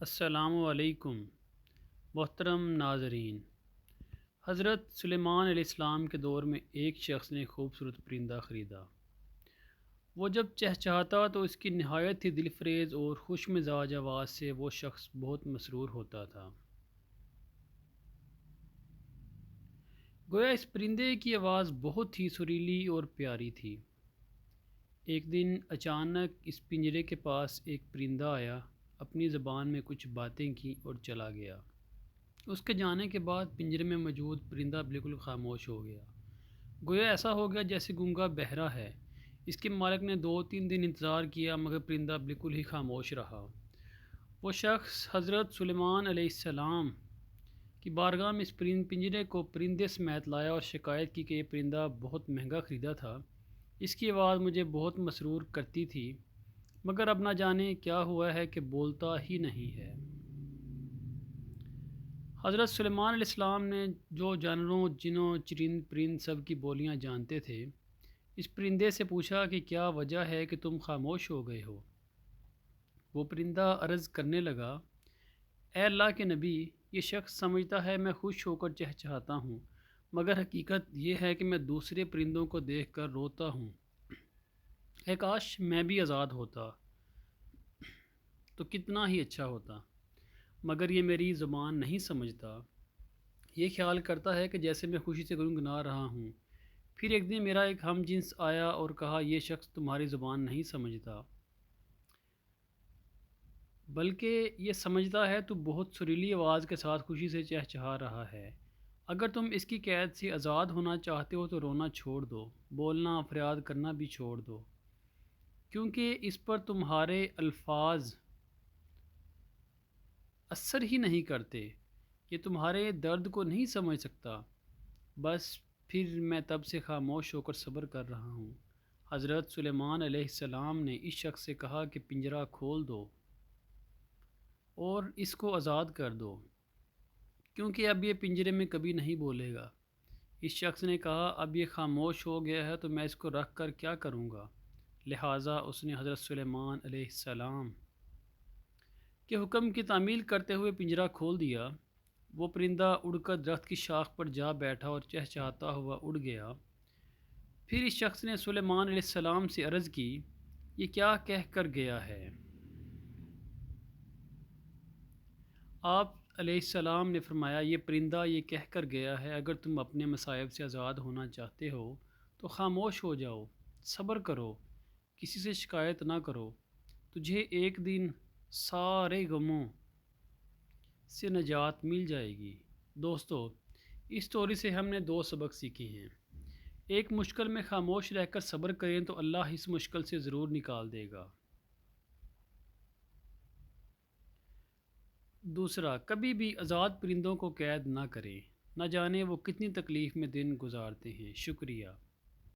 السلام علیکم محترم ناظرین۔ حضرت سلیمان علیہ السلام کے دور میں ایک شخص نے خوبصورت پرندہ خریدا۔ وہ جب چہچہاتا تو اس کی نہایت ہی دلفریز اور خوش مزاج آواز سے وہ شخص بہت مسرور ہوتا تھا۔ گویا اس پرندے کی آواز بہت ہی سریلی اور پیاری تھی۔ ایک دن اچانک اس پنجرے کے پاس ایک پرندہ آیا، اپنی زبان میں کچھ باتیں کی اور چلا گیا۔ اس کے جانے کے بعد پنجرے میں موجود پرندہ بالکل خاموش ہو گیا، گویا ایسا ہو گیا جیسے گونگا بہرا ہے۔ اس کے مالک نے 2-3 دن انتظار کیا مگر پرندہ بالکل ہی خاموش رہا۔ وہ شخص حضرت سلیمان علیہ السلام کی بارگاہ میں اس پنجرے کو پرندے سمیت لایا اور شکایت کی کہ یہ پرندہ بہت مہنگا خریدا تھا، اس کی آواز مجھے بہت مسرور کرتی تھی، مگر اب نہ جانے کیا ہوا ہے کہ بولتا ہی نہیں ہے۔ حضرت سلیمان علیہ السلام نے جو جانوروں، جنوں، چرند پرند سب کی بولیاں جانتے تھے، اس پرندے سے پوچھا کہ کیا وجہ ہے کہ تم خاموش ہو گئے ہو؟ وہ پرندہ عرض کرنے لگا، اے اللہ کے نبی، یہ شخص سمجھتا ہے میں خوش ہو کر چہچہاتا ہوں، مگر حقیقت یہ ہے کہ میں دوسرے پرندوں کو دیکھ کر روتا ہوں۔ اے کاش میں بھی آزاد ہوتا تو کتنا ہی اچھا ہوتا، مگر یہ میری زبان نہیں سمجھتا۔ یہ خیال کرتا ہے کہ جیسے میں خوشی سے گنگنا رہا ہوں۔ پھر ایک دن میرا ایک ہم جنس آیا اور کہا، یہ شخص تمہاری زبان نہیں سمجھتا، بلکہ یہ سمجھتا ہے تو بہت سریلی آواز کے ساتھ خوشی سے چہچہا رہا ہے۔ اگر تم اس کی قید سے آزاد ہونا چاہتے ہو تو رونا چھوڑ دو، بولنا، فریاد کرنا بھی چھوڑ دو، کیونکہ اس پر تمہارے الفاظ اثر ہی نہیں کرتے، یہ تمہارے درد کو نہیں سمجھ سکتا۔ بس پھر میں تب سے خاموش ہو کر صبر کر رہا ہوں۔ حضرت سلیمان علیہ السلام نے اس شخص سے کہا کہ پنجرہ کھول دو اور اس کو آزاد کر دو، کیونکہ اب یہ پنجرے میں کبھی نہیں بولے گا۔ اس شخص نے کہا، اب یہ خاموش ہو گیا ہے تو میں اس کو رکھ کر کیا کروں گا؟ لہٰذا اس نے حضرت سلیمان علیہ السلام کے حکم کی تعمیل کرتے ہوئے پنجرہ کھول دیا۔ وہ پرندہ اڑ کر درخت کی شاخ پر جا بیٹھا اور چہچہاتا ہوا اڑ گیا۔ پھر اس شخص نے سلیمان علیہ السلام سے عرض کی، یہ کیا کہہ کر گیا ہے؟ آپ علیہ السلام نے فرمایا، یہ پرندہ یہ کہہ کر گیا ہے، اگر تم اپنے مصائب سے آزاد ہونا چاہتے ہو تو خاموش ہو جاؤ، صبر کرو، کسی سے شکایت نہ کرو، تجھے ایک دن سارے غموں سے نجات مل جائے گی۔ دوستو، اس سٹوری سے ہم نے 2 سبق سیکھے ہیں۔ ایک، مشکل میں خاموش رہ کر صبر کریں تو اللہ اس مشکل سے ضرور نکال دے گا۔ دوسرا، کبھی بھی آزاد پرندوں کو قید نہ کریں، نہ جانے وہ کتنی تکلیف میں دن گزارتے ہیں۔ شکریہ۔